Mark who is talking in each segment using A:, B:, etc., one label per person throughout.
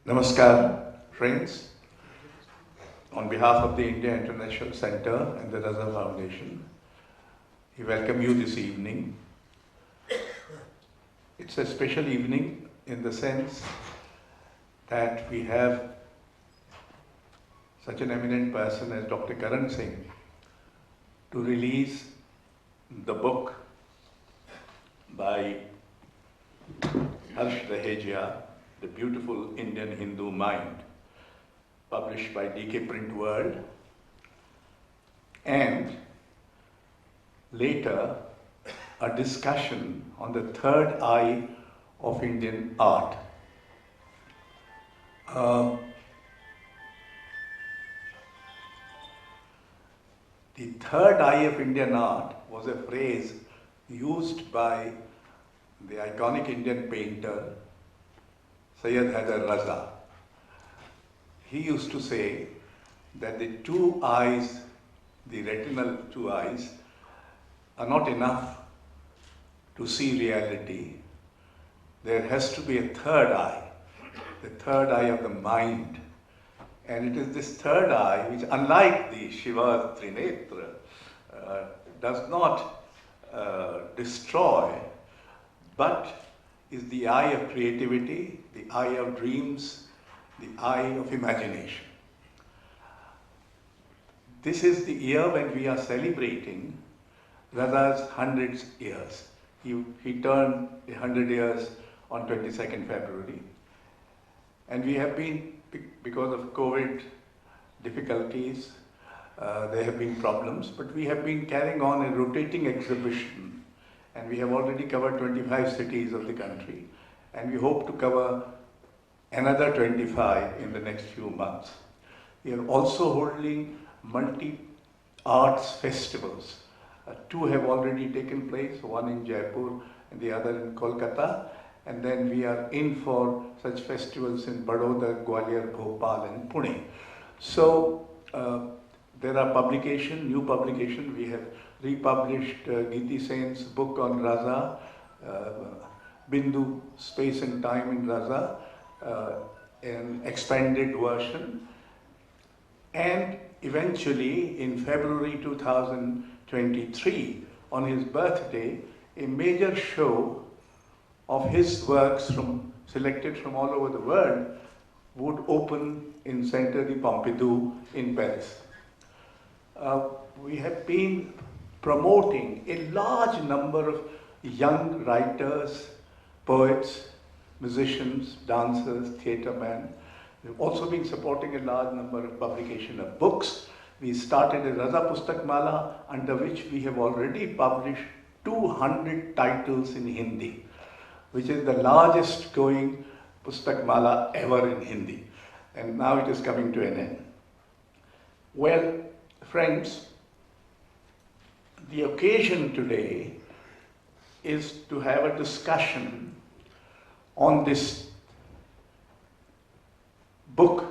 A: Namaskar, friends. On behalf of the India International Center and the Raza Foundation, we welcome you this evening. It's a special evening in the sense that we have such an eminent person as Dr. Karan Singh to release the book by Harsha Dehejia, The Beautiful Indian Hindu Mind, published by DK Print World, and later a discussion on the third eye of Indian art. The third eye of Indian art was a phrase used by the iconic Indian painter Syed Haider Raza. He used to say that the two eyes, the retinal two eyes, are not enough to see reality. There has to be a third eye, the third eye of the mind. And it is this third eye which, unlike the Shiva's Trinetra, does not destroy, but is the eye of creativity, the eye of dreams, the eye of imagination. This is the year when we are celebrating Raza's 100th years. He turned 100 years on 22nd February. And we have been, because of COVID difficulties, there have been problems, but we have been carrying on a rotating exhibition. And we have already covered 25 cities of the country, and we hope to cover another 25 in the next few months. We are also holding multi-arts festivals. Two have already taken place, one in Jaipur and the other in Kolkata, and then we are in for such festivals in Baroda, Gwalior, Bhopal and Pune. So there are new publication. We have republished Geeti Sen's book on Raza, Bindu, Space and Time in Raza, an expanded version. And eventually, in February 2023, on his birthday, a major show of his works selected from all over the world would open in Centre de Pompidou in Paris. We have been promoting a large number of young writers, poets, musicians, dancers, theatre men. We've also been supporting a large number of publication of books. We started a Raza Pustak Mala, under which we have already published 200 titles in Hindi, which is the largest going Pustak Mala ever in Hindi. And now it is coming to an end. Well, friends, the occasion today is to have a discussion on this book,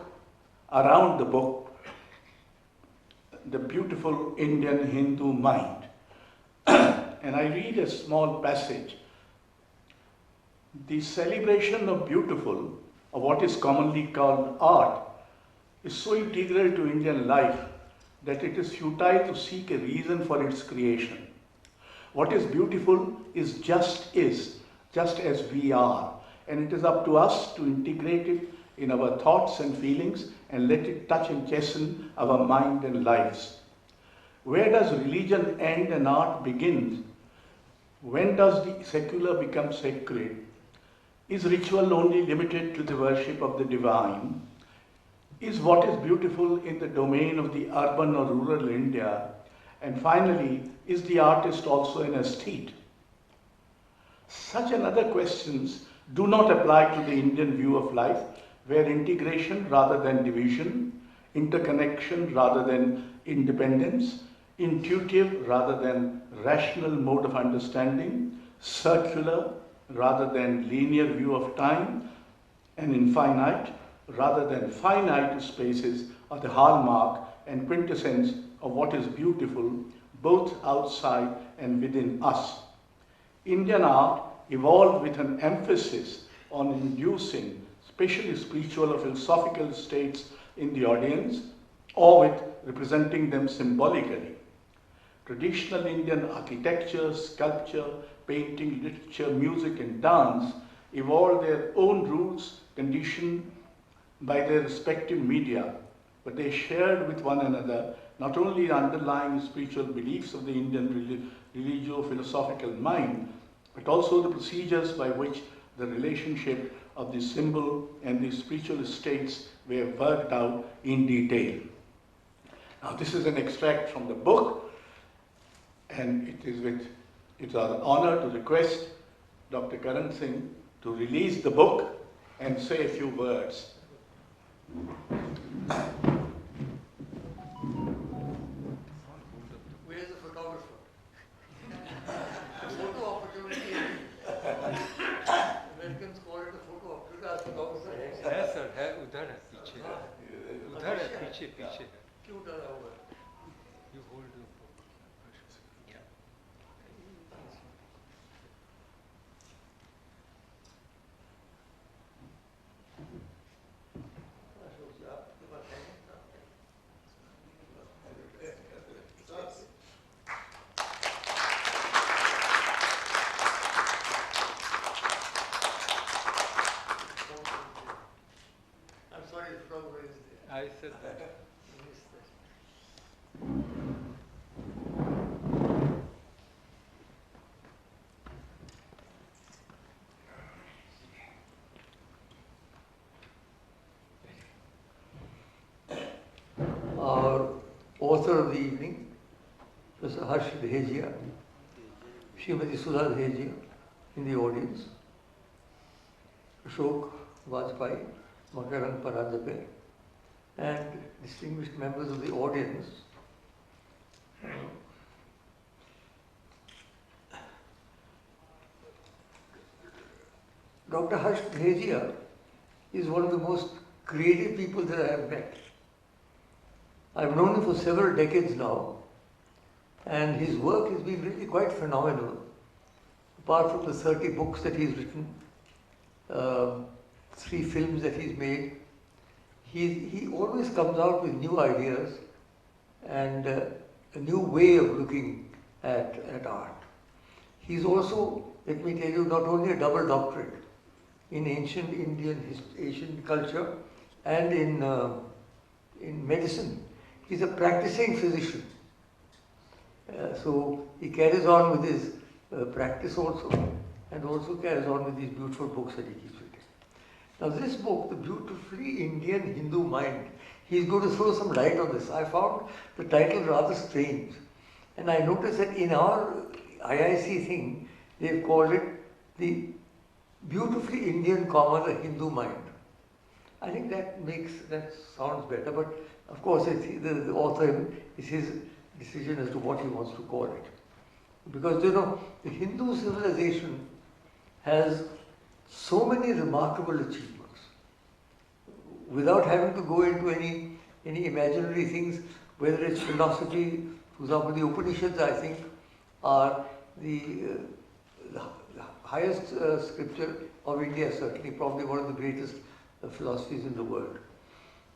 A: around the book, The Beautiful Indian Hindu Mind. And I read a small passage. The celebration of beautiful, or what is commonly called art, is so integral to Indian life that it is futile to seek a reason for its creation. What is beautiful is just as we are, and it is up to us to integrate it in our thoughts and feelings and let it touch and chasten our mind and lives. Where does religion end and art begin? When does the secular become sacred? Is ritual only limited to the worship of the divine? Is what is beautiful in the domain of the urban or rural India? And finally, is the artist also an aesthete? Such and other questions do not apply to the Indian view of life, where integration rather than division, interconnection rather than independence, intuitive rather than rational mode of understanding, circular rather than linear view of time, and infinite rather than finite spaces are the hallmark and quintessence of what is beautiful both outside and within us. Indian art evolved with an emphasis on inducing especially spiritual or philosophical states in the audience, or with representing them symbolically. Traditional Indian architecture, sculpture, painting, literature, music and dance evolved their own roots conditioned by their respective media, but they shared with one another not only the underlying spiritual beliefs of the Indian religio-philosophical mind, but also the procedures by which the relationship of the symbol and the spiritual states were worked out in detail. Now this is an extract from the book, and it's our honor to request Dr. Karan Singh to release the book and say a few words.
B: Where's the photographer? The photo opportunity. Americans call it a photo opportunity.
C: है sir, है उधर है पीछे, उधर है पीछे पीछे।
B: क्यों डरा हुआ है?
C: You hold the book.
B: Ashok जी, आपके पास है ना? I'm sorry, the photographer is there.
C: I said that.
B: I missed that. Our author of the evening, Professor Harsha Dehejia, Srimati Sudha Dehejia in the audience, Ashok, Vajpeyi, Makarand, Paranjape, and distinguished members of the audience. Dr. Harsha Dehejia is one of the most creative people that I have met. I've known him for several decades now, and his work has been really quite phenomenal. Apart from the 30 books that he's written, 3 films that he's made, he always comes out with new ideas and a new way of looking at art. He's also, let me tell you, not only a double doctorate in ancient Asian culture and in medicine. He's a practicing physician. So he carries on with his practice also, and also carries on with these beautiful books that he keeps writing. Now this book, The Beautifully Indian Hindu Mind, he's going to throw some light on this. I found the title rather strange, and I noticed that in our IIC thing, they've called it The Beautifully Indian, the Hindu Mind. I think that sounds better, but of course the author is his decision as to what he wants to call it. Because you know, the Hindu civilization has so many remarkable achievements. Without having to go into any imaginary things, whether it's philosophy, for example, the Upanishads, I think, are the highest scripture of India, certainly, probably one of the greatest philosophies in the world.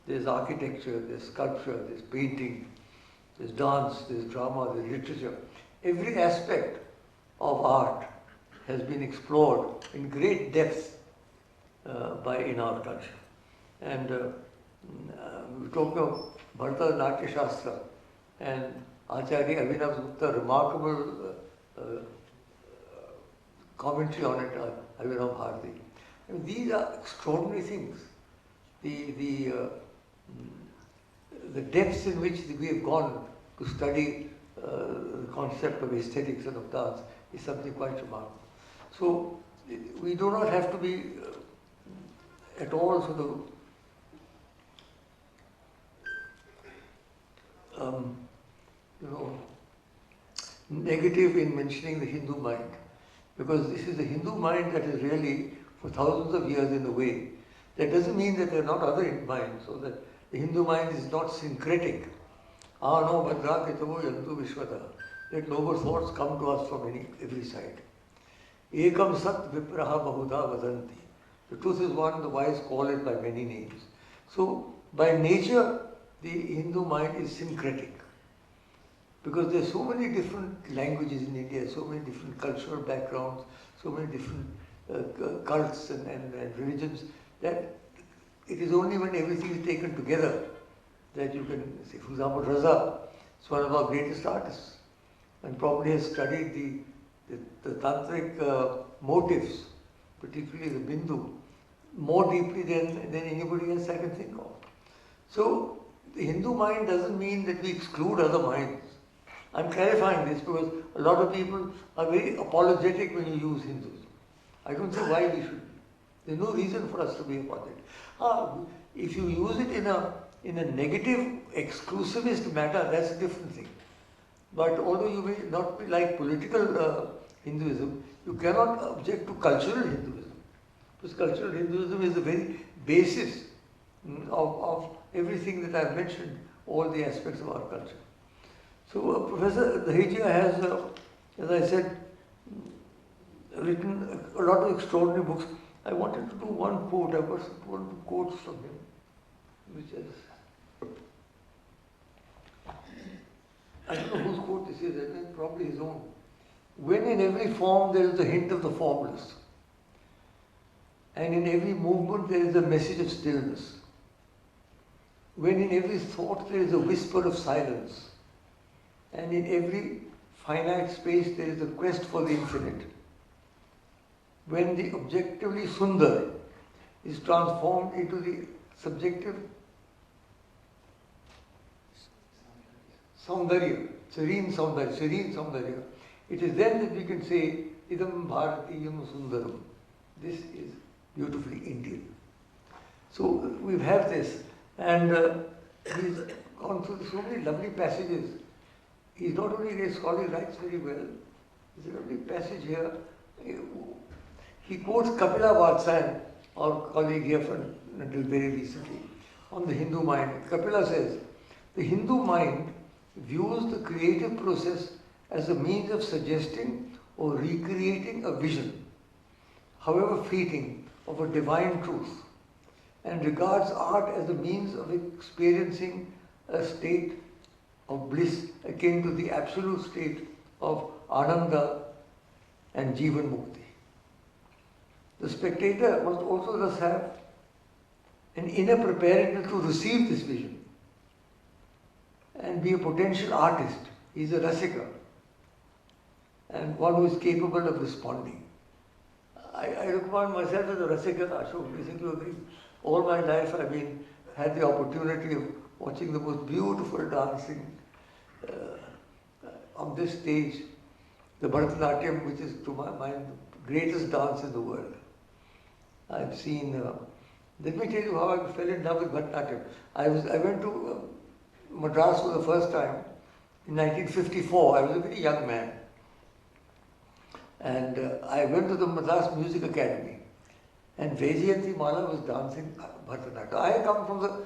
B: There's architecture, there's sculpture, there's painting, there's dance, there's drama, there's literature. Every aspect of art has been explored in great depth in our culture. And we talk of Bharatanatyam Shastra and Acharya Abhinav Gupta, remarkable commentary on it, Abhinav Bharati. I mean, these are extraordinary things. The depths in which we have gone to study the concept of aesthetics and of dance is something quite remarkable. So we do not have to be at all sort of negative in mentioning the Hindu mind, because this is the Hindu mind that is really for thousands of years in the way. That doesn't mean that there are not other minds, so that the Hindu mind is not syncretic. No, Bhadrakitavu yantu vishvata. Let noble thoughts come to us from every side. Ekam sat vipraha bahuda vadanti. The truth is one, the wise call it by many names. So, by nature, the Hindu mind is syncretic. Because there are so many different languages in India, so many different cultural backgrounds, so many different cults and religions, that it is only when everything is taken together that you can say, for example, Raza is one of our greatest artists and probably has studied the tantric motives, particularly the Bindu, more deeply than anybody else I can think of. So, the Hindu mind doesn't mean that we exclude other minds. I'm clarifying this because a lot of people are very apologetic when you use Hinduism. I don't see why we should. There's no reason for us to be apologetic. If you use it in a negative, exclusivist manner, that's a different thing. But although you may not be like political Hinduism, you cannot object to cultural Hinduism. Because cultural Hinduism is the very basis of everything that I've mentioned, all the aspects of our culture. So Professor Dehejia has, as I said, written a lot of extraordinary books. I wanted to do one quote. I've got some quotes from him, which is, I don't know whose quote this is, I think probably his own. When in every form there is a hint of the formless, and in every movement there is a message of stillness. When in every thought there is a whisper of silence, and in every finite space there is a quest for the infinite. When the objectively Sundar is transformed into the subjective Saundarya, serene Saundarya, it is then that we can say, Idam Bharatiyam Sundaram. This is beautifully Indian. So we have this, and he's gone through so many lovely passages. He's not only a scholar, he writes very well. There's a lovely passage here. He quotes Kapila Vatsyan, our colleague here from until very recently, on the Hindu mind. Kapila says, the Hindu mind views the creative process as a means of suggesting or recreating a vision, however fleeting, of a divine truth, and regards art as a means of experiencing a state of bliss akin to the absolute state of Ananda and Jivan Mukti. The spectator must also thus have an inner preparedness to receive this vision and be a potential artist. He's a rasika and one who is capable of responding. I recommend myself as a rasika, Ashok, listening to agree. All my life I've had the opportunity of watching the most beautiful dancing on this stage, the Bharatanatyam, which is to my mind the greatest dance in the world. I've seen, let me tell you how I fell in love with Bharatanatyam. I went to Madras for the first time in 1954. I was a very young man. And I went to the Madras Music Academy. And Vaijayanti Mala was dancing Bharatanatyam. I come from the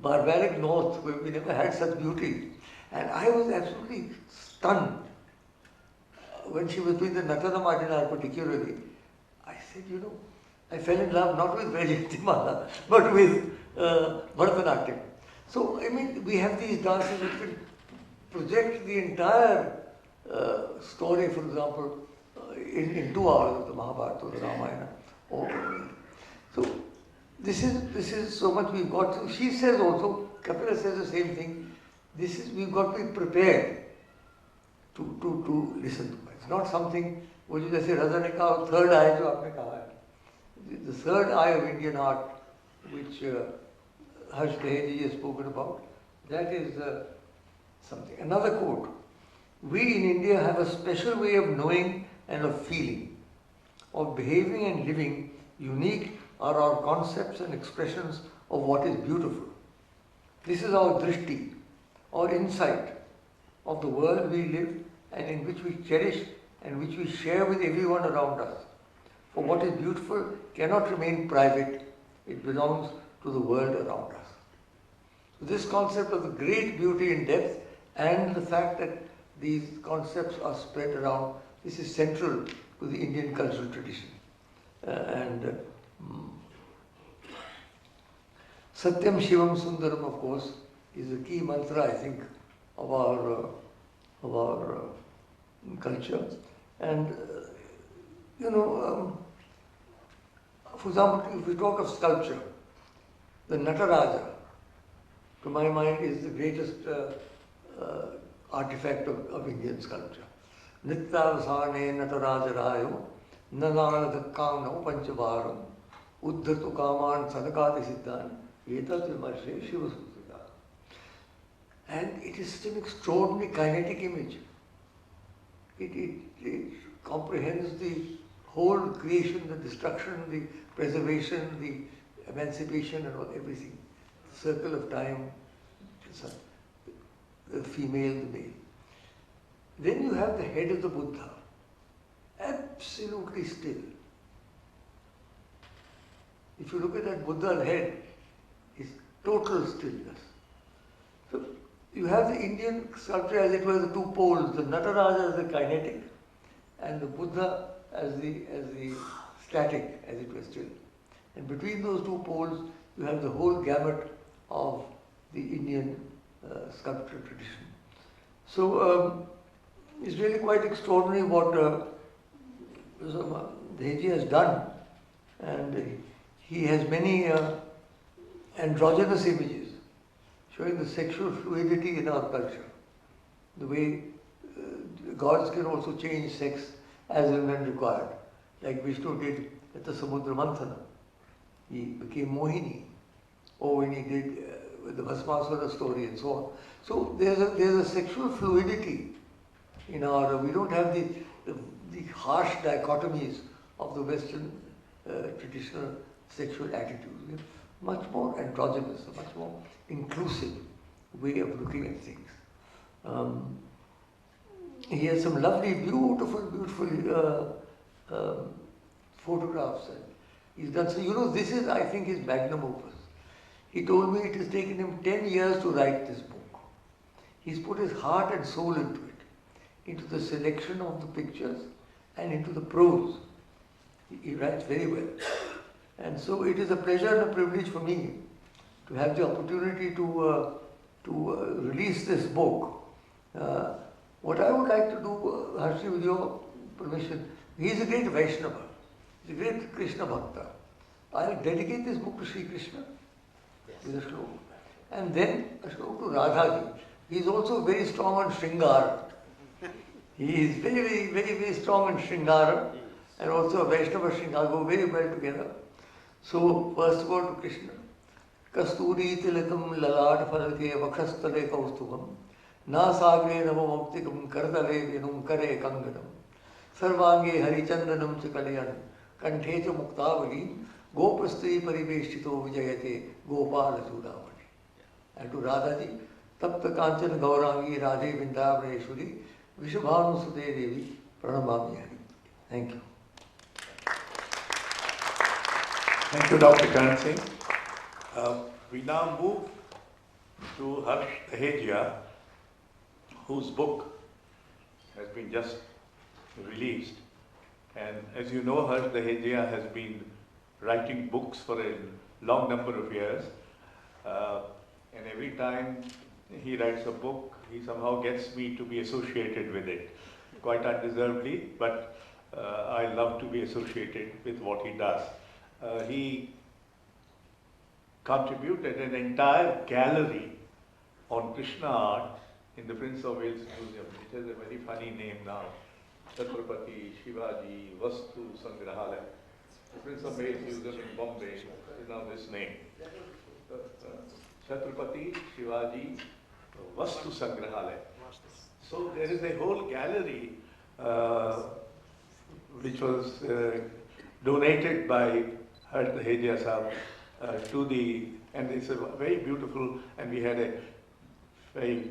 B: barbaric north where we never had such beauty. And I was absolutely stunned when she was doing the Natanam Adinar particularly. I said, you know, I fell in love not with Vaijayanti Mala, but with Bharatanatyam. So, I mean, we have these dances which can project the entire story, for example, in 2 hours of the Mahabharata or the Ramayana. So, this is so much we've got to. She says also, Kapila says the same thing. We've got to be prepared to listen to it. It's not something, what you just say, Raza ne kaha, third eye jo aapne kaha hai. The third eye of Indian art, which Harsha V has spoken about, that is something. Another quote. We in India have a special way of knowing and of feeling, of behaving and living. Unique are our concepts and expressions of what is beautiful. This is our drishti, our insight of the world we live and in which we cherish and which we share with everyone around us. For what is beautiful cannot remain private, it belongs to the world around us. So this concept of the great beauty in depth and the fact that these concepts are spread around, this is central to the Indian cultural tradition. And Satyam Shivam Sundaram, of course, is a key mantra, I think, of our culture. And, for example, if we talk of sculpture, the Nataraja, to my mind, is the greatest artifact of Indian sculpture. Nityavasane Nataraja Rayo, Nanana Kamno Panchavaram, Uddhatu Kaman Sadakati Siddhan, Etat Vimarshe Shivasudhita. And it is such an extraordinary kinetic image. It comprehends the whole creation, the destruction, the preservation, the emancipation and all, everything. The circle of time, the female, the male. Then you have the head of the Buddha, absolutely still. If you look at that Buddha's head, it's total stillness. So you have the Indian sculpture as it were the two poles, the Nataraja as the kinetic and the Buddha as the static, as it were still. And between those two poles, you have the whole gamut of the Indian sculpture tradition. So it's really quite extraordinary what Dehejia has done, and he has many androgynous images showing the sexual fluidity in our culture, the way gods can also change sex as and when required, like Vishnu did at the Samudra Manthan. He became Mohini, or when he did with the Bhasmasura story and so on. So there's a sexual fluidity in our, we don't have the harsh dichotomies of the Western traditional sexual attitudes. We have much more androgynous, a much more inclusive way of looking at things. He has some lovely, beautiful photographs. And he's done so. This is, I think, his magnum opus. He told me it has taken him 10 years to write this book. He's put his heart and soul into it, into the selection of the pictures and into the prose. He writes very well. And so it is a pleasure and a privilege for me to have the opportunity to release this book. What I would like to do, Harsha, with your permission, he is a great Vaishnava. He's a great Krishna Bhakta. I'll dedicate this book to Sri Krishna with a shlok. And then a shlok to Radhaji. He is also very strong on Shringara. He is very, very, very strong on Shringara, and also a Vaishnava Shringara go very well together. So, first of all to Krishna. Kasturi tilakam lalat falake vakshastale kaustubam nasagre navamaptikam kardale vinum kare kanganam sarvange harichandanam chakalayan kanthe cha muktavali gopastri pariveshito vijayate gopala chudavani. And to Radhaji, tapta kanchan gaurangi radhe vindavneshwari vishabhanu sude devi pranamami hari. Thank you.
A: Thank you, Dr. Karan Singh. We now move to Harsha Dehejia, whose book has been just released. And as you know, Harsha Dehejia has been writing books for a long number of years. And every time he writes a book, he somehow gets me to be associated with it. Quite undeservedly, but I love to be associated with what he does. He contributed an entire gallery on Krishna art in the Prince of Wales Museum, which has a very funny name now. Chhatrapati Shivaji Vastu Sangrahalaya. The Prince of Wales Museum in Bombay is now this name. Chhatrapati Shivaji Vastu Sangrahalaya. So there is a whole gallery which was donated by Harsha Dehejia Sahab to the, and it's a very beautiful, and we had a very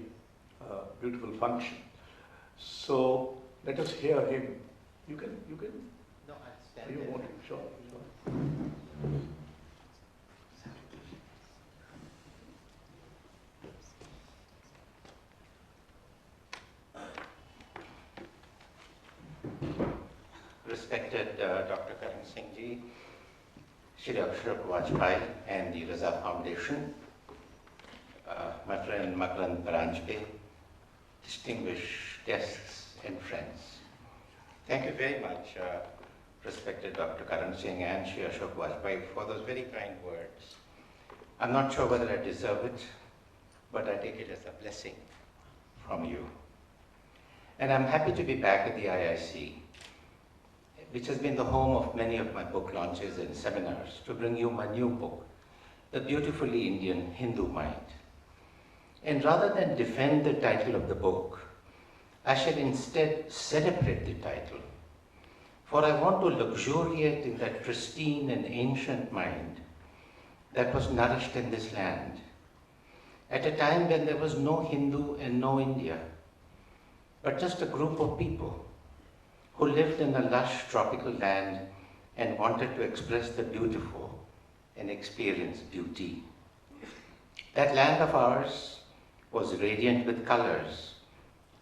A: beautiful function. So let us hear him. You can.
D: No, I'll stand
A: You
D: there.
A: want to? Sure.
D: Respected Dr. Karan Singh ji, Shri Ashok Vajpeyi and the Raza Foundation, my friend Makarand, Paranjape, distinguished guests and friends. Thank you very much, respected Dr. Karan Singh and Shri Ashok Vajpeyi, for those very kind words. I'm not sure whether I deserve it, but I take it as a blessing from you. And I'm happy to be back at the IIC, which has been the home of many of my book launches and seminars, to bring you my new book, The Beautifully Indian Hindu Mind. And rather than defend the title of the book, I shall instead celebrate the title, for I want to luxuriate in that pristine and ancient mind that was nourished in this land, at a time when there was no Hindu and no India, but just a group of people who lived in a lush tropical land and wanted to express the beautiful and experience beauty. That land of ours was radiant with colors,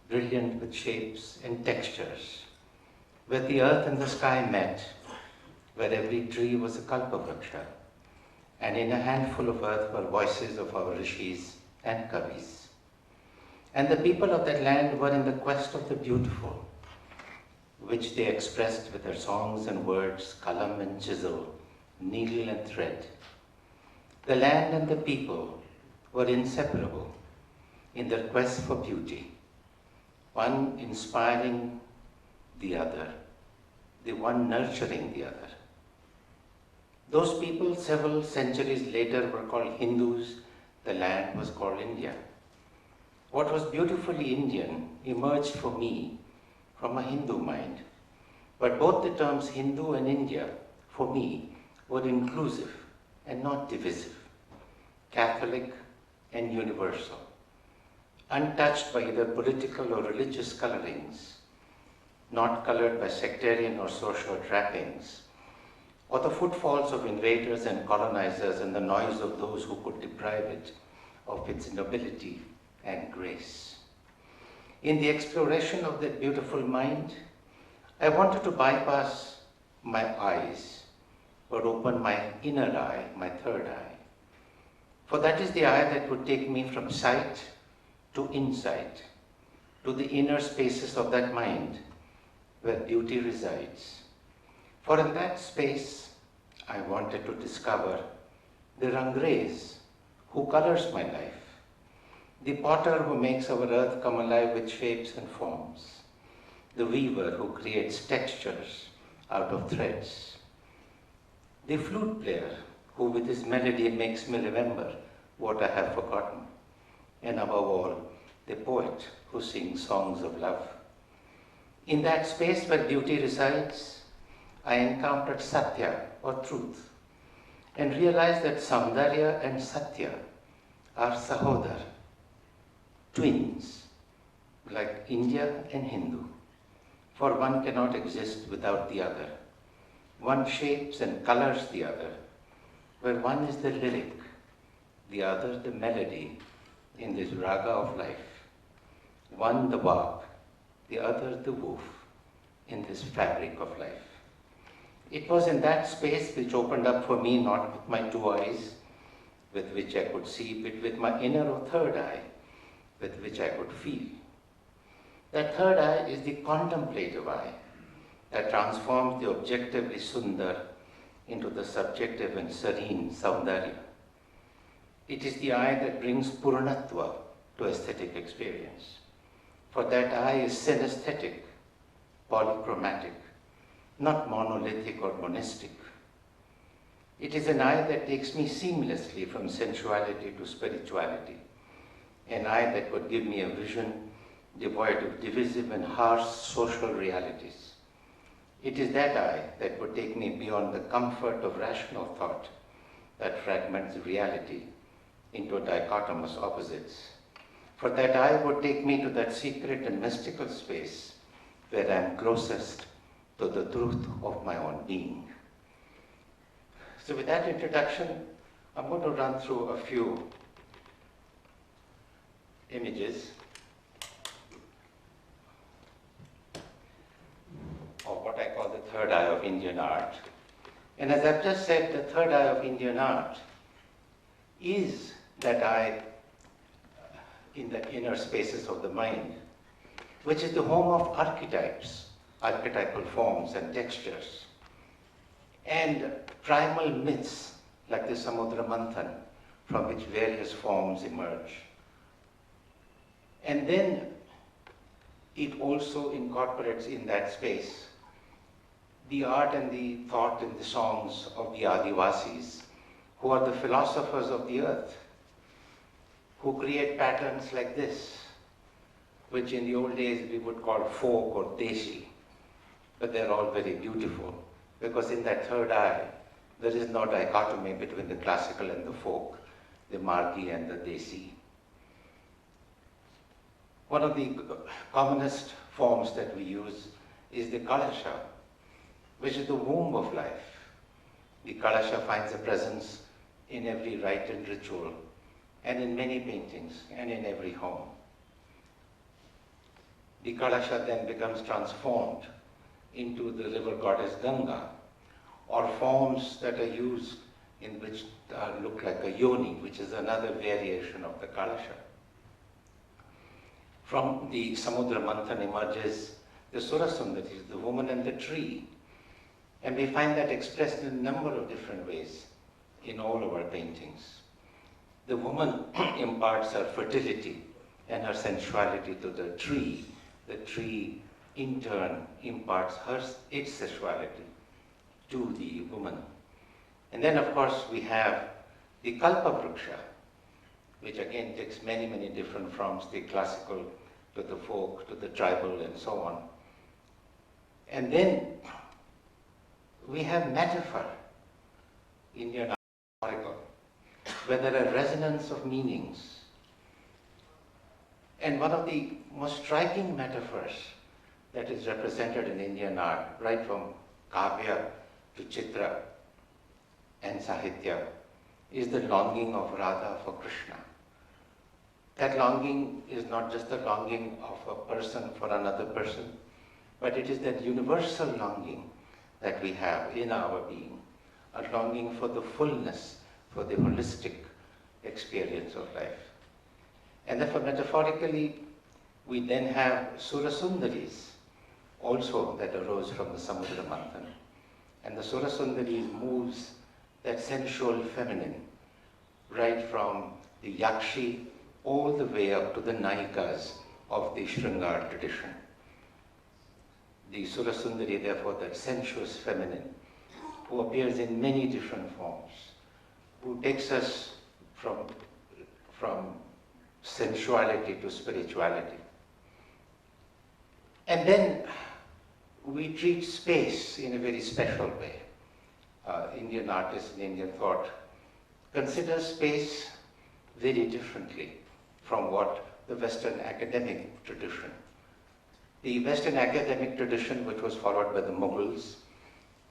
D: brilliant with shapes and textures, where the earth and the sky met, where every tree was a kalpavriksha, and in a handful of earth were voices of our rishis and kavis. And the people of that land were in the quest of the beautiful, which they expressed with their songs and words, kalam and chisel, needle and thread. The land and the people were inseparable in their quest for beauty, one inspiring the other, the one nurturing the other. Those people several centuries later were called Hindus, the land was called India. What was beautifully Indian emerged for me from a Hindu mind, but both the terms Hindu and India, for me, were inclusive and not divisive, Catholic and universal, untouched by either political or religious colorings, not colored by sectarian or social trappings, or the footfalls of invaders and colonizers and the noise of those who could deprive it of its nobility and grace. In the exploration of that beautiful mind, I wanted to bypass my eyes, but open my inner eye, my third eye. For that is the eye that would take me from sight to insight, to the inner spaces of that mind where beauty resides. For in that space, I wanted to discover the Rangres who colors my life, the potter who makes our earth come alive with shapes and forms, the weaver who creates textures out of threads, the flute player who with his melody makes me remember what I have forgotten, and above all, the poet who sings songs of love. In that space where beauty resides, I encountered Satya, or truth, and realized that Saundarya and Satya are Sahodar, twins, like India and Hindu, for one cannot exist without the other. One shapes and colors the other, where one is the lyric, the other the melody in this raga of life. One the bark, the other the woof in this fabric of life. It was in that space which opened up for me not with my two eyes, with which I could see, but with my inner or third eye, with which I could feel. That third eye is the contemplative eye that transforms the objectively sundar into the subjective and serene Saundarya. It is the eye that brings Purnatva to aesthetic experience. For that eye is synesthetic, polychromatic, not monolithic or monistic. It is an eye that takes me seamlessly from sensuality to spirituality, an eye that would give me a vision devoid of divisive and harsh social realities. It is that eye that would take me beyond the comfort of rational thought that fragments reality into dichotomous opposites. For that eye would take me to that secret and mystical space where I am closest to the truth of my own being. So with that introduction, I'm going to run through a few images of what I call the third eye of Indian art. And as I've just said, the third eye of Indian art is that eye in the inner spaces of the mind, which is the home of archetypes, archetypal forms and textures, and primal myths like the Samudra Manthan, from which various forms emerge. And then it also incorporates in that space the art and the thought and the songs of the Adivasis, who are the philosophers of the earth, who create patterns like this, which in the old days we would call folk or deshi, but they're all very beautiful, because in that third eye, there is no dichotomy between the classical and the folk, the margi and the desi. One of the commonest forms that we use is the kalasha, which is the womb of life. The kalasha finds a presence in every rite and ritual, and in many paintings, and in every home. The kalasha then becomes transformed into the river goddess Ganga, or forms that are used in which look like a yoni, which is another variation of the kalasha. From the Samudra Manthan emerges the Surasundari, the woman and the tree. And we find that expressed in a number of different ways in all of our paintings. The woman imparts her fertility and her sensuality to the tree. The tree, in turn, imparts its sexuality to the woman. And then, of course, we have the Kalpa Vriksha, which again takes many, many different forms, the classical to the folk, to the tribal, and so on. And then we have metaphor, Indian metaphorical, where there are resonance of meanings. And one of the most striking metaphors that is represented in Indian art, right from Kavya to Chitra and Sahitya, is the longing of Radha for Krishna. That longing is not just the longing of a person for another person, but it is that universal longing that we have in our being, a longing for the fullness, for the holistic experience of life. And therefore, metaphorically, we then have Surasundaris, also that arose from the Samudra Manthan. And the Surasundaris moves that sensual feminine, right from the Yakshi all the way up to the Nayikas of the Shringar tradition. The Surasundari, therefore, that sensuous feminine, who appears in many different forms, who takes us from sensuality to spirituality. And then we treat space in a very special way. Indian artists and Indian thought consider space very differently from what the Western academic tradition. The Western academic tradition, which was followed by the Mughals,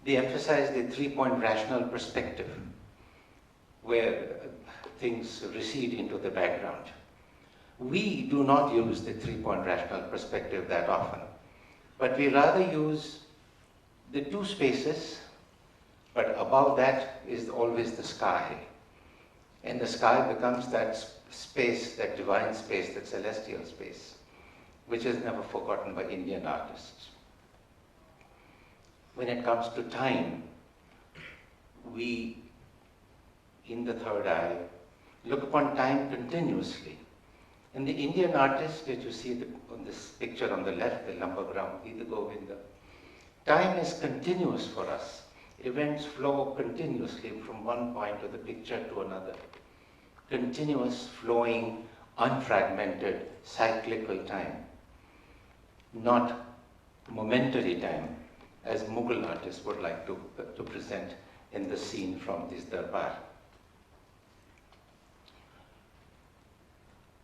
D: they emphasized the three-point rational perspective, where things recede into the background. We do not use the three-point rational perspective that often, but we rather use the two spaces, but above that is always the sky. And the sky becomes that space, that divine space, that celestial space, which is never forgotten by Indian artists. When it comes to time, we, in the third eye, look upon time continuously. And the Indian artist that you see on this picture on the left, the Lambagram, Gita Govinda, time is continuous for us. Events flow continuously from one point of the picture to another. Continuous, flowing, unfragmented, cyclical time. Not momentary time, as Mughal artists would like to present in the scene from this darbar.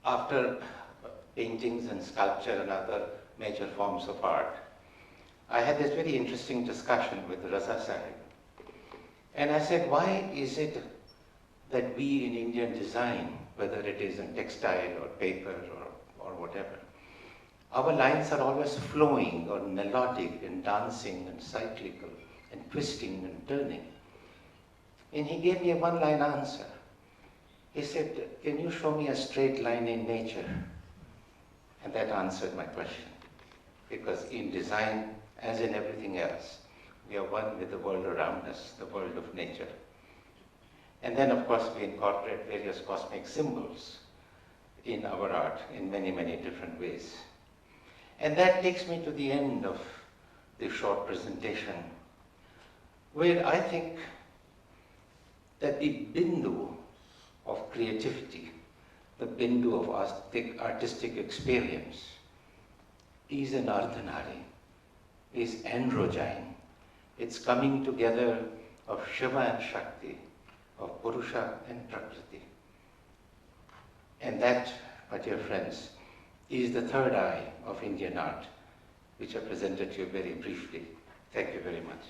D: After paintings and sculpture and other major forms of art, I had this very interesting discussion with Raza Sahib. And I said, why is it that we in Indian design, whether it is in textile or paper or whatever, our lines are always flowing or melodic and dancing and cyclical and twisting and turning. And he gave me a one-line answer. He said, can you show me a straight line in nature? And that answered my question. Because in design, as in everything else, we are one with the world around us, the world of nature. And then, of course, we incorporate various cosmic symbols in our art in many, many different ways. And that takes me to the end of the short presentation, where I think that the bindu of creativity, the bindu of artistic experience, is an ardhanari, is androgyne. It's coming together of Shiva and Shakti, of Purusha and Prakriti. And that, my dear friends, is the third eye of Indian art, which I presented to you very briefly. Thank you very much.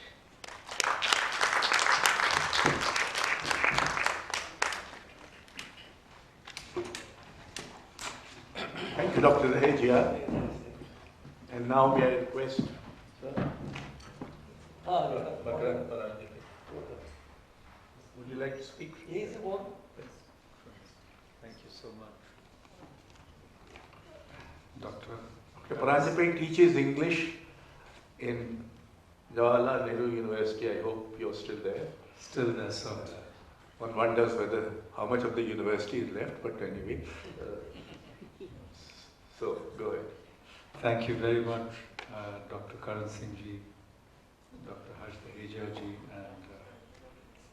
A: Thank you, Dr. Dehejia. And now may I request, sir? Makarand, Paranjape. Would you like to speak?
B: Yes, one.
C: Thank you so much.
A: Dr. Paranjape teaches English in Jawaharlal Nehru University. I hope you're still there.
C: Still there, sir.
A: One wonders how much of the university is left, but anyway. So, go ahead.
C: Thank you very much, Dr. Karan Singh ji, Dr. Harsha V and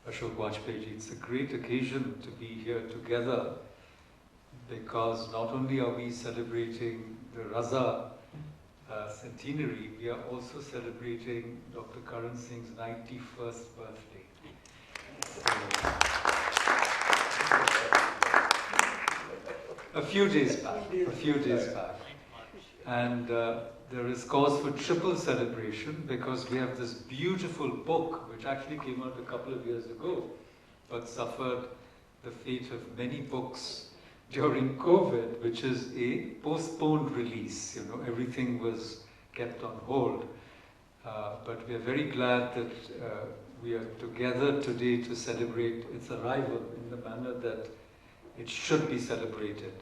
C: Ashok Vajpeyi ji. It's a great occasion to be here together, because not only are we celebrating the Raza centenary, we are also celebrating Dr. Karan Singh's 91st birthday. A few days back. And there is cause for triple celebration, because we have this beautiful book, which actually came out a couple of years ago, but suffered the fate of many books during COVID, which is a postponed release. You know, everything was kept on hold. But we are very glad that we are together today to celebrate its arrival in the manner that it should be celebrated.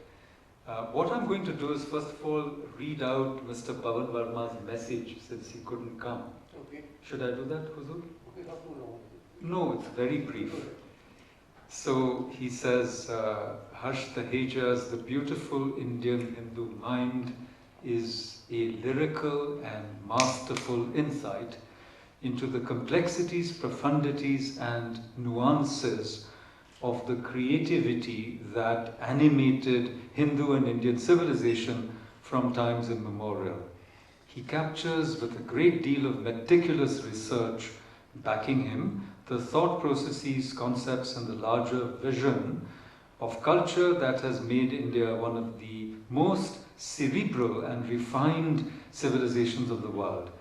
C: What I'm going to do is, first of all, read out Mr. Pawan Varma's message, since he couldn't come.
B: Okay.
C: Should I do that, Huzur?
B: Okay, not too long.
C: No, it's very brief. So he says, Harsh Dehejia's The Beautiful Indian Hindu Mind is a lyrical and masterful insight into the complexities, profundities, and nuances of the creativity that animated Hindu and Indian civilization from times immemorial. He captures, with a great deal of meticulous research backing him, the thought processes, concepts, and the larger vision of culture that has made India one of the most cerebral and refined civilizations of the world.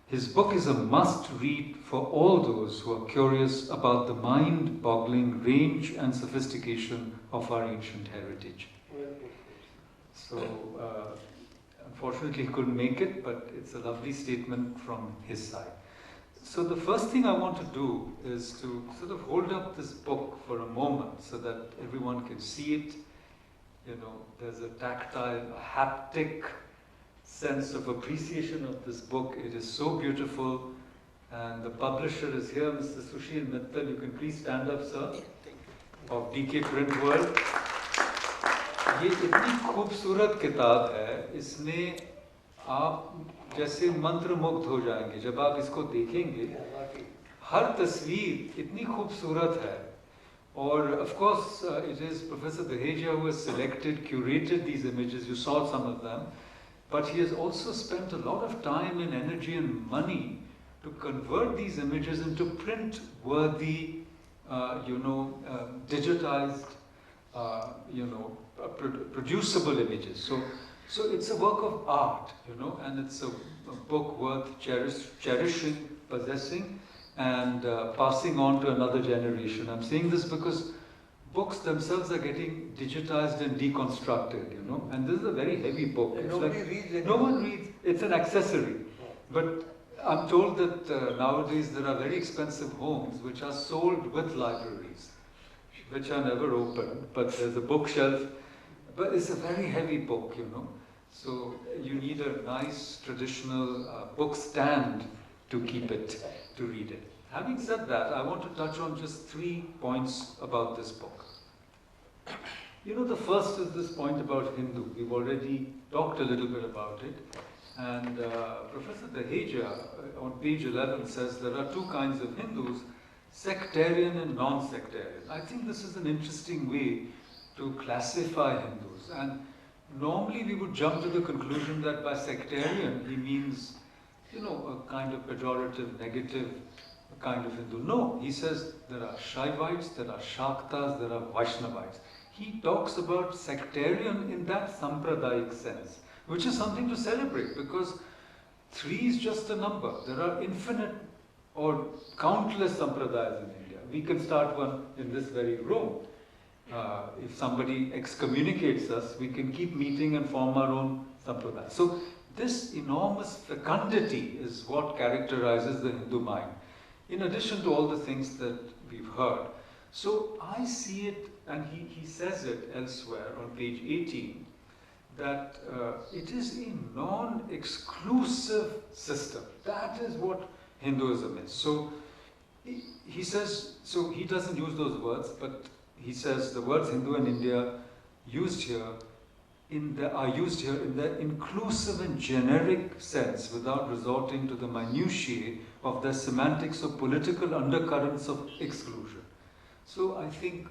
C: His book is a must-read for all those who are curious about the mind-boggling range and sophistication of our ancient heritage. So, unfortunately he couldn't make it, but it's a lovely statement from his side. So the first thing I want to do is to sort of hold up this book for a moment so that everyone can see it. You know, there's a tactile, a haptic sense of appreciation of this book. It is so beautiful, and the publisher is here, Mr. Sushil Mittal. You can please stand up, sir, of DK Print World. ये इतनी खूबसूरत किताब है, इसमें आप जैसे मंत्रमुग्ध हो जाएंगे जब आप इसको देखेंगे. हर तस्वीर इतनी खूबसूरत है. Or, of course, it is Professor Dehejia who has selected, curated these images. You saw some of them. But he has also spent a lot of time and energy and money to convert these images into print-worthy, digitized, producible images. So it's a work of art, and it's a book worth cherishing, possessing, and passing on to another generation. I'm saying this because books themselves are getting digitized and deconstructed, and this is a very heavy book.
B: And
C: it's
B: nobody reads it.
C: No one reads. It's an accessory. But I'm told that nowadays there are very expensive homes which are sold with libraries, which are never opened, but there's a bookshelf, but it's a very heavy book, you know. So you need a nice traditional book stand to keep it, to read it. Having said that, I want to touch on just 3 points about this book. You know, the first is this point about Hindu. We've already talked a little bit about it. And Professor Dehejia on page 11 says there are 2 kinds of Hindus, sectarian and non-sectarian. I think this is an interesting way to classify Hindus. And normally we would jump to the conclusion that by sectarian he means, you know, a kind of pejorative, negative kind of Hindu. No, he says there are Shaivites, there are Shaktas, there are Vaishnavites. He talks about sectarian in that Sampradayic sense, which is something to celebrate because 3 is just a number. There are infinite or countless Sampradayas in India. We can start one in this very room. If somebody excommunicates us, we can keep meeting and form our own Sampradaya. So this enormous fecundity is what characterizes the Hindu mind, in addition to all the things that we've heard. So I see it, and he says it elsewhere on page 18, that it is a non-exclusive system. That is what Hinduism is. So he says, so he doesn't use those words, but he says the words Hindu and India used here are used here in the inclusive and generic sense without resorting to the minutiae of the semantics of political undercurrents of exclusion. So I think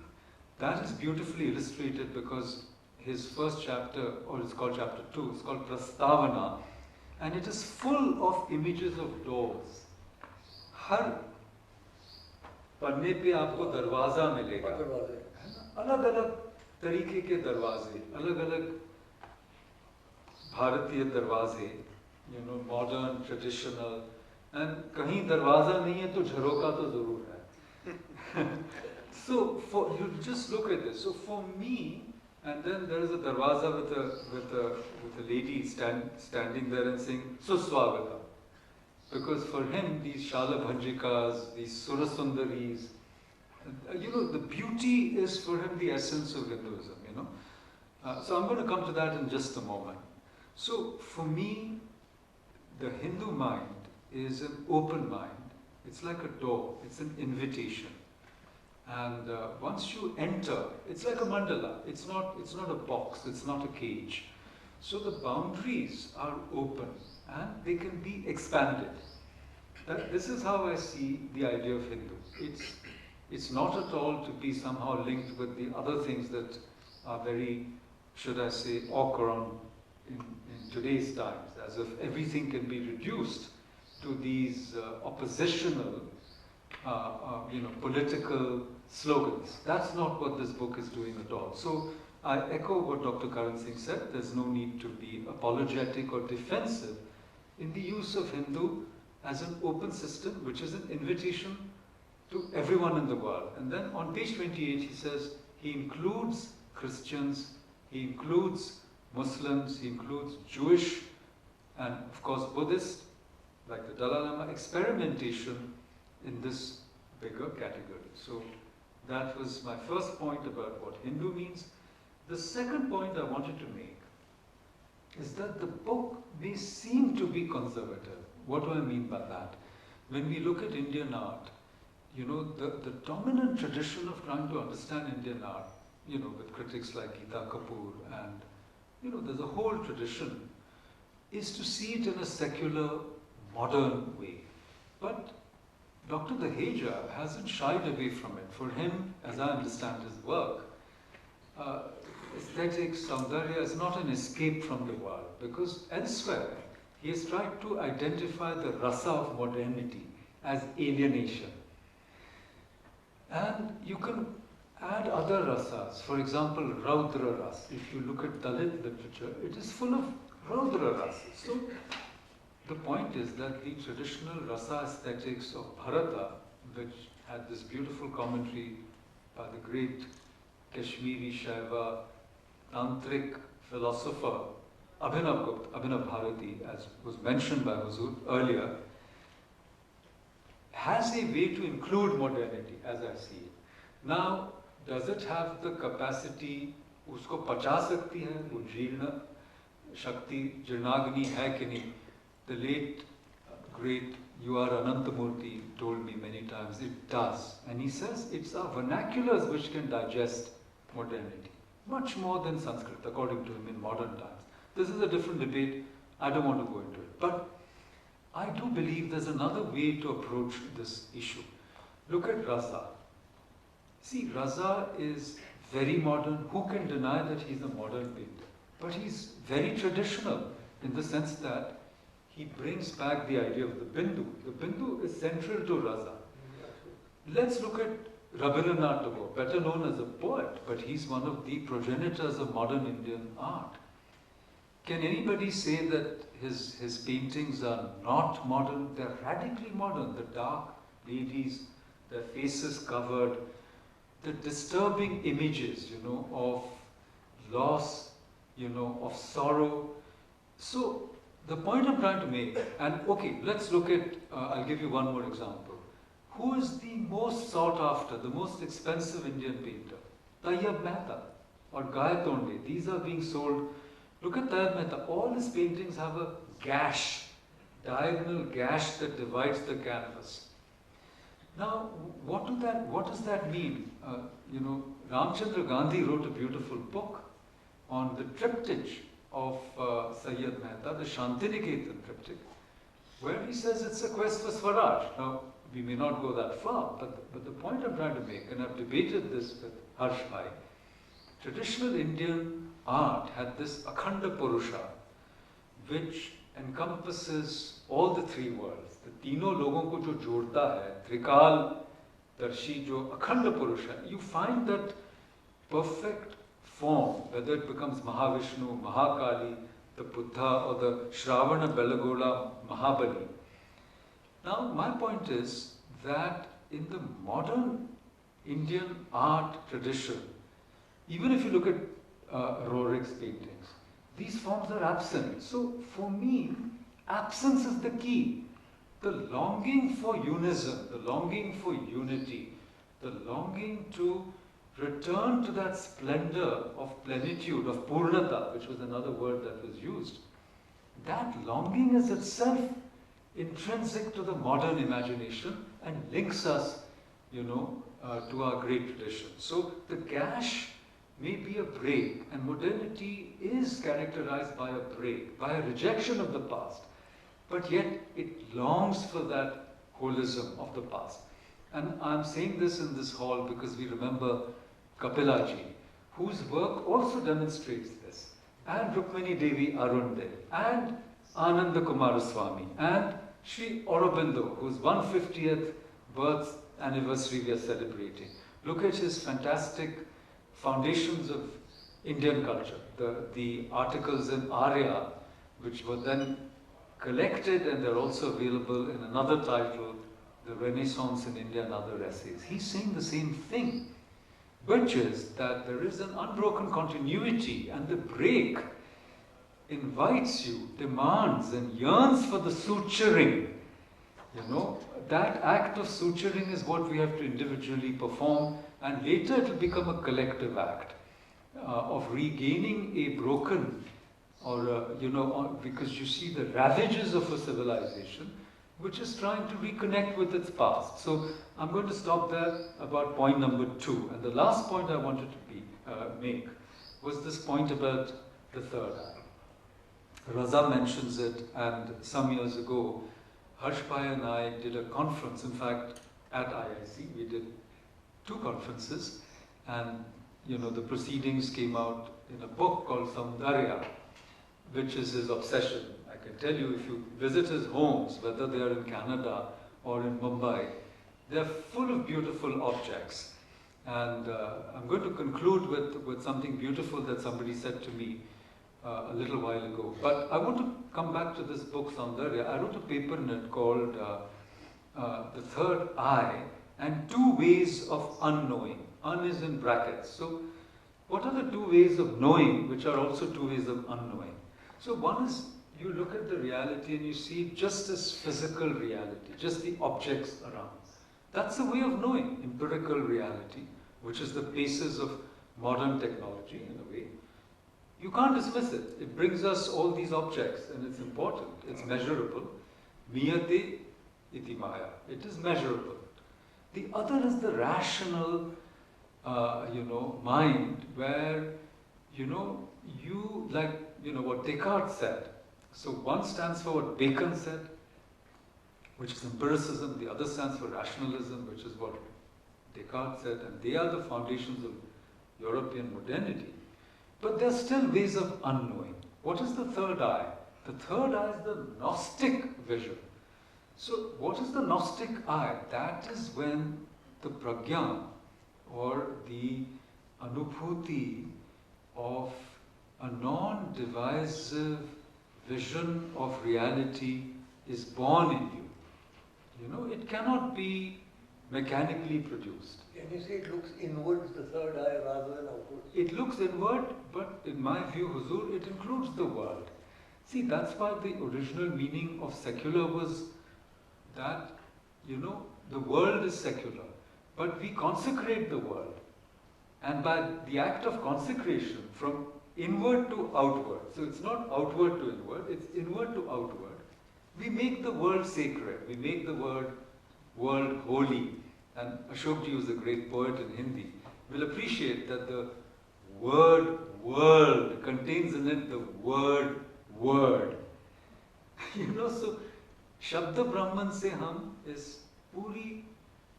C: that is beautifully illustrated because his first chapter, or it's called chapter 2, it's called Prastavana, and it is full of images of doors. हर पन्ने पे आपको दरवाजा मिलेगा, अलग अलग तरीके के दरवाजे, अलग अलग भारतीय दरवाजे, you know, modern, traditional, and कहीं दरवाजा नहीं है तो झरोका तो जरूर है. So for you just look at this. So for me, and then there is a darwaza with a lady standing there and saying Suswagata. Because for him, these Shalabhanjikas, these Surasundaris, you know, the beauty is for him the essence of Hinduism, you know. So I'm going to come to that in just a moment. So for me, the Hindu mind is an open mind. It's like a door. It's an invitation. And once you enter, it's like a mandala. It's not a box. It's not a cage. So the boundaries are open and they can be expanded. This is how I see the idea of Hindu. It's not at all to be somehow linked with the other things that are very, should I say, awkward in today's times, as if everything can be reduced to these oppositional, you know, political slogans. That's not what this book is doing at all. So I echo what Dr. Karan Singh said. There's no need to be apologetic or defensive in the use of Hindu as an open system, which is an invitation to everyone in the world. And then on page 28, he says he includes Christians, he includes Muslims, he includes Jewish, and of course Buddhist, like the Dalai Lama, experimentation in this bigger category. So that was my first point about what Hindu means. The second point I wanted to make is that the book may seem to be conservative. What do I mean by that? When we look at Indian art, you know, the dominant tradition of trying to understand Indian art, you know, with critics like Geeta Kapoor and, you know, there's a whole tradition, is to see it in a secular, modern way. But Dr. Dehejia hasn't shied away from it. For him, as I understand his work, aesthetics, Saundarya is not an escape from the world, because elsewhere he has tried to identify the rasa of modernity as alienation. And you can add other rasas. For example, Raudra ras. If you look at Dalit literature, it is full of Raudra ras. So the point is that the traditional rasa aesthetics of Bharata, which had this beautiful commentary by the great Kashmiri Shaiva Tantric philosopher Abhinav Bharati, as was mentioned by Huzur earlier, has a way to include modernity, as I see it. Now, does it have the capacity, उसको पचा सकती है, वो जीर्ण शक्ति, जीर्णाग्नि है कि नहीं? The late, great U.R. Anantamurthy told me many times, it does. And he says it's our vernaculars which can digest modernity. Much more than Sanskrit, according to him, in modern times. This is a different debate. I don't want to go into it. But I do believe there's another way to approach this issue. Look at Raza. See, Raza is very modern. Who can deny that he's a modern painter? But he's very traditional in the sense that he brings back the idea of the Bindu. The Bindu is central to Raza. Let's look at Rabindranath Tagore, better known as a poet, but he's one of the progenitors of modern Indian art. Can anybody say that his paintings are not modern? They're radically modern. The dark ladies, their faces covered, the disturbing images, of loss, of sorrow. So the point I'm trying to make, and okay, let's look at, I'll give you one more example. Who is the most sought after, the most expensive Indian painter? Tayyab Mehta or Gaya Tonde. These are being sold. Look at Tayyab Mehta. All his paintings have a gash, diagonal gash that divides the canvas. Now, what does that mean? Ramchandra Gandhi wrote a beautiful book on the triptych of Sayyid Mehta, the Shantiniketan triptych, where he says it's a quest for Swaraj. Now, we may not go that far, but the point I'm trying to make, and I've debated this with Harsha V, traditional Indian art had this Akhanda Purusha, which encompasses all the three worlds. The तीनों लोगों को जो जोड़ता है, त्रिकाल दर्शी जो Akhanda Purusha, you find that perfect form, whether it becomes Mahavishnu, Mahakali, the Buddha, or the Shravana Belagola Mahabali. Now, my point is that in the modern Indian art tradition, even if you look at Rorik's paintings, these forms are absent. So, for me, absence is the key. The longing for unism, the longing for unity, the longing to return to that splendor of plenitude, of Purnata, which was another word that was used. That longing is itself intrinsic to the modern imagination and links us, to our great tradition. So the gash may be a break, and modernity is characterized by a break, by a rejection of the past, but yet it longs for that holism of the past. And I'm saying this in this hall because we remember Kapilaji, whose work also demonstrates this, and Rukmini Devi Arunde, and Ananda Kumaraswamy, and Sri Aurobindo, whose 150th birth anniversary we are celebrating. Look at his fantastic foundations of Indian culture, the articles in Arya, which were then collected, and they're also available in another title, The Renaissance in India and Other Essays. He's saying the same thing, which is that there is an unbroken continuity, and the break invites you, demands and yearns for the suturing. That act of suturing is what we have to individually perform, and later it will become a collective act of regaining a broken, because you see the ravages of a civilization which is trying to reconnect with its past. So I'm going to stop there about point number 2. And the last point I wanted to make was this point about the third eye. Raza mentions it, and some years ago, Harsha V and I did a conference. In fact, at IIC, we did 2 conferences, and the proceedings came out in a book called Samudra, which is his obsession. I can tell you, if you visit his homes, whether they are in Canada or in Mumbai, they're full of beautiful objects. And I'm going to conclude with something beautiful that somebody said to me a little while ago. But I want to come back to this book, Saundarya. I wrote a paper in it called The Third Eye and 2 Ways of Unknowing. Un is in brackets. So what are the 2 ways of knowing, which are also 2 ways of unknowing? So one is, you look at the reality and you see it just as physical reality, just the objects around. That's the way of knowing empirical reality, which is the basis of modern technology in a way. You can't dismiss it. It brings us all these objects and it's important, it's measurable. Miyate iti maya. It is measurable. The other is the rational, mind where, what Descartes said. So one stands for what Bacon said, which is empiricism. The other stands for rationalism, which is what Descartes said. And they are the foundations of European modernity. But there are still ways of unknowing. What is the third eye? The third eye is the Gnostic vision. So what is the Gnostic eye? That is when the pragya or the anubhuti of a non-divisive vision of reality is born in you. It cannot be mechanically produced.
B: Can you say it looks inwards, the third eye, rather than outwards?
C: It looks inward, but in my view, Huzur, it includes the world. See, that's why the original meaning of secular was that, the world is secular, but we consecrate the world. And by the act of consecration, from inward to outward, so it's not outward to inward, it's inward to outward, we make the world sacred, we make the world holy. And Ashok Ji, who's a great poet in Hindi, will appreciate that the word world contains in it the word word. So Shabda Brahman se hum is puri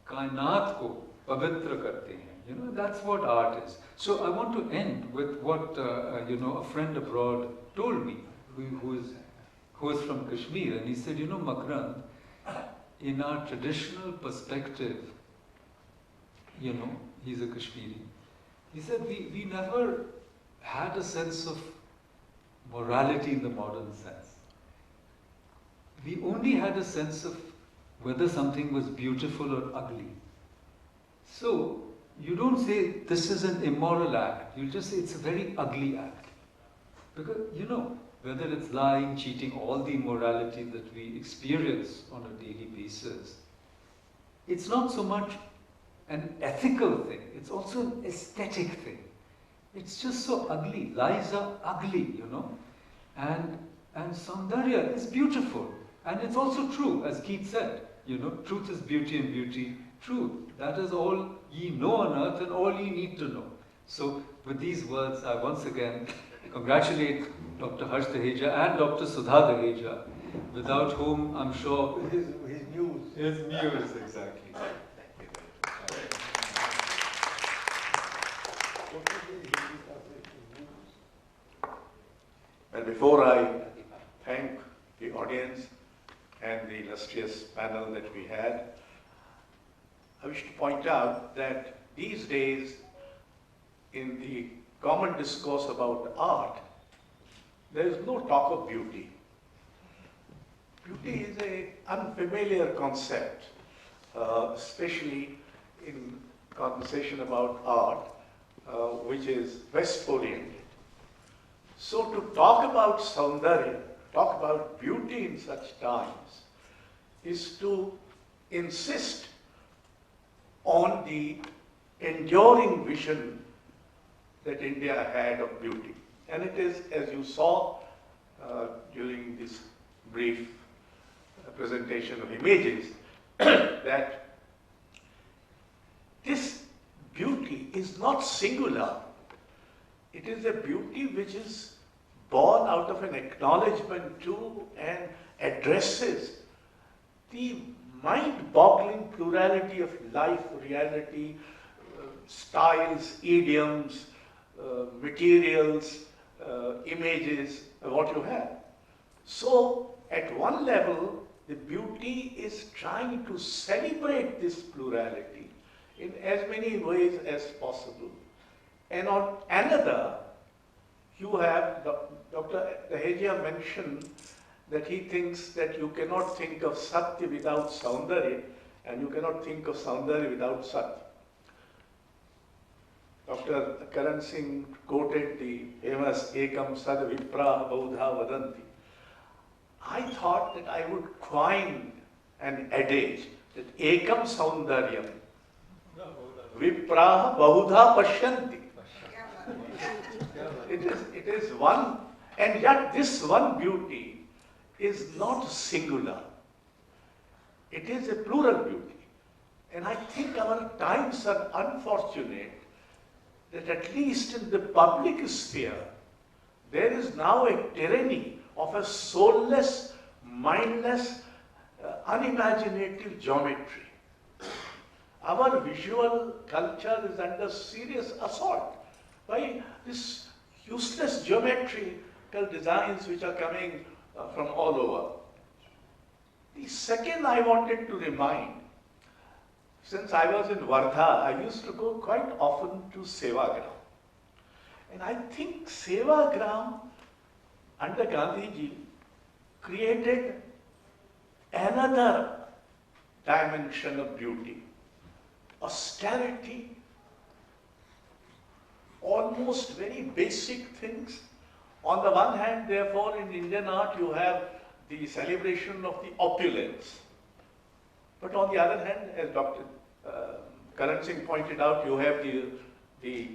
C: kainat ko pavitra karte hain. That's what art is. So I want to end with what a friend abroad told me, who is from Kashmir, and he said, Makarand, in our traditional perspective, he's a Kashmiri. He said, we never had a sense of morality in the modern sense. We only had a sense of whether something was beautiful or ugly. So, you don't say this is an immoral act, you just say it's a very ugly act. Because, whether it's lying, cheating, all the immorality that we experience on a daily basis, it's not so much an ethical thing, it's also an aesthetic thing. It's just so ugly. Lies are ugly, And Saundarya is beautiful. And it's also true, as Keats said, truth is beauty and beauty, truth. That is all ye know on earth and all ye need to know. So, with these words, I once again congratulate Dr. Harsh Dehejia and Dr. Sudha Dehejia, without whom I'm sure...
B: His muse.
C: His muse, exactly.
A: Well, before I thank the audience and the illustrious panel that we had, I wish to point out that these days, in the common discourse about art, there is no talk of beauty. Beauty is an unfamiliar concept, especially in conversation about art, which is West-oriented. So to talk about Saundarya, talk about beauty in such times, is to insist on the enduring vision that India had of beauty. And it is, as you saw during this brief presentation of images, that this beauty is not singular. It is a beauty which is born out of an acknowledgement to and addresses the mind-boggling plurality of life, reality, styles, idioms, materials, images, what you have. So, at one level, the beauty is trying to celebrate this plurality in as many ways as possible. And on another, you have, Dr. Dehejia mentioned that he thinks that you cannot think of Satya without Saundarya, and you cannot think of Saundarya without Satya. Dr. Karan Singh quoted the famous Ekam Sad Vipra Baudha Vadanti. I thought that I would coin an adage that ekam saundaryam vipraha bahudha pashyanti. It is one, and yet this one beauty is not singular. It is a plural beauty. And I think our times are unfortunate that at least in the public sphere, there is now a tyranny of a soulless, mindless, unimaginative geometry. Our visual culture is under serious assault by this useless geometrical designs which are coming from all over. The second I wanted to remind, since I was in Wardha, I used to go quite often to Sevagram. And I think Sevagram under Gandhiji created another dimension of beauty. Austerity, almost very basic things. On the one hand, therefore, in Indian art you have the celebration of the opulence. But on the other hand, as Dr. Karan Singh pointed out, you have the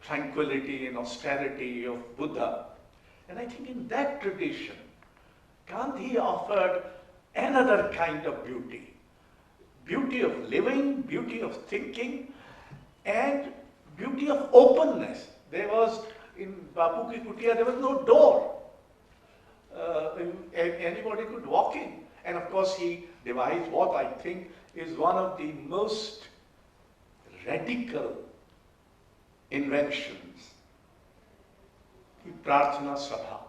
A: tranquility and austerity of Buddha. And I think in that tradition, Gandhi offered another kind of beauty. Beauty of living, beauty of thinking, and beauty of openness. There was, in Bapu Ki Kutia, there was no door. Anybody could walk in. And of course, he devised what I think is one of the most radical inventions, the Prarthana Sabha.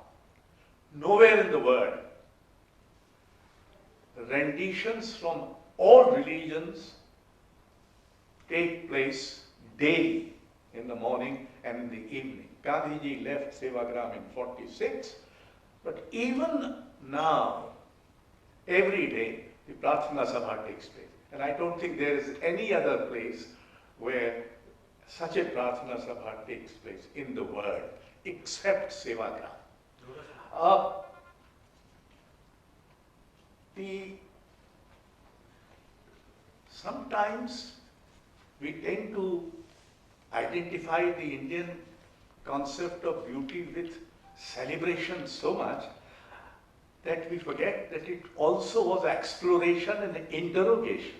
A: Nowhere in the world, renditions from all religions take place daily in the morning and in the evening. Gandhiji left Sevagram in 46, but even now, every day, the Prarthana Sabha takes place. And I don't think there is any other place where such a Prarthana Sabha takes place in the world, except Sevagram. Sometimes we tend to identify the Indian concept of beauty with celebration so much that we forget that it also was exploration and interrogation.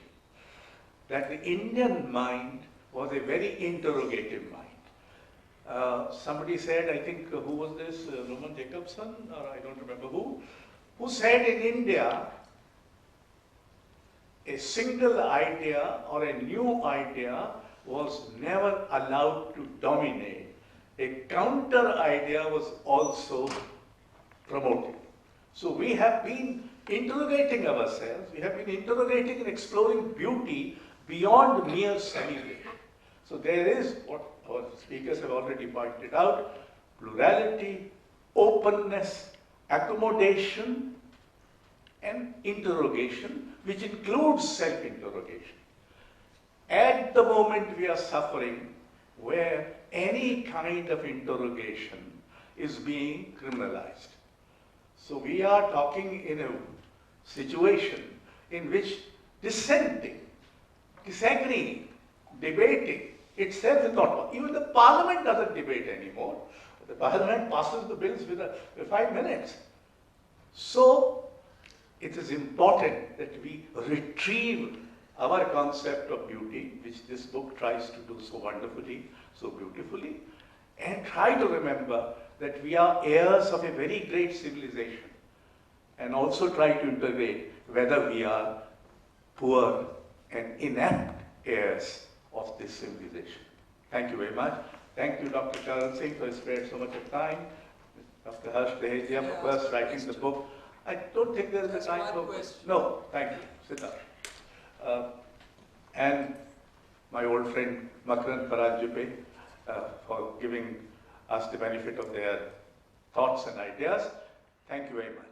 A: That the Indian mind was a very interrogative mind. Somebody said, I think, who was this, Roman Jacobson, or I don't remember who said in India, a single idea or a new idea was never allowed to dominate. A counter idea was also promoted. So we have been interrogating ourselves, we have been interrogating and exploring beauty beyond mere celebration. So there is, what our speakers have already pointed out, plurality, openness, accommodation, and interrogation, which includes self-interrogation. At the moment we are suffering where any kind of interrogation is being criminalized. So we are talking in a situation in which dissenting, disagreeing, debating itself is not. Even the parliament doesn't debate anymore. The parliament passes the bills with 5 minutes. So it is important that we retrieve our concept of beauty, which this book tries to do so wonderfully, so beautifully, and try to remember that we are heirs of a very great civilization, and also try to integrate whether we are poor and inept heirs of this civilization. Thank you very much. Thank you, Dr. Karan Singh, for spared so much of time. Dr. Harsha V for first writing the book. I don't think there is a time for... No, thank you. Sit down. And my old friend Makarand, Paranjape, for giving us the benefit of their thoughts and ideas. Thank you very much.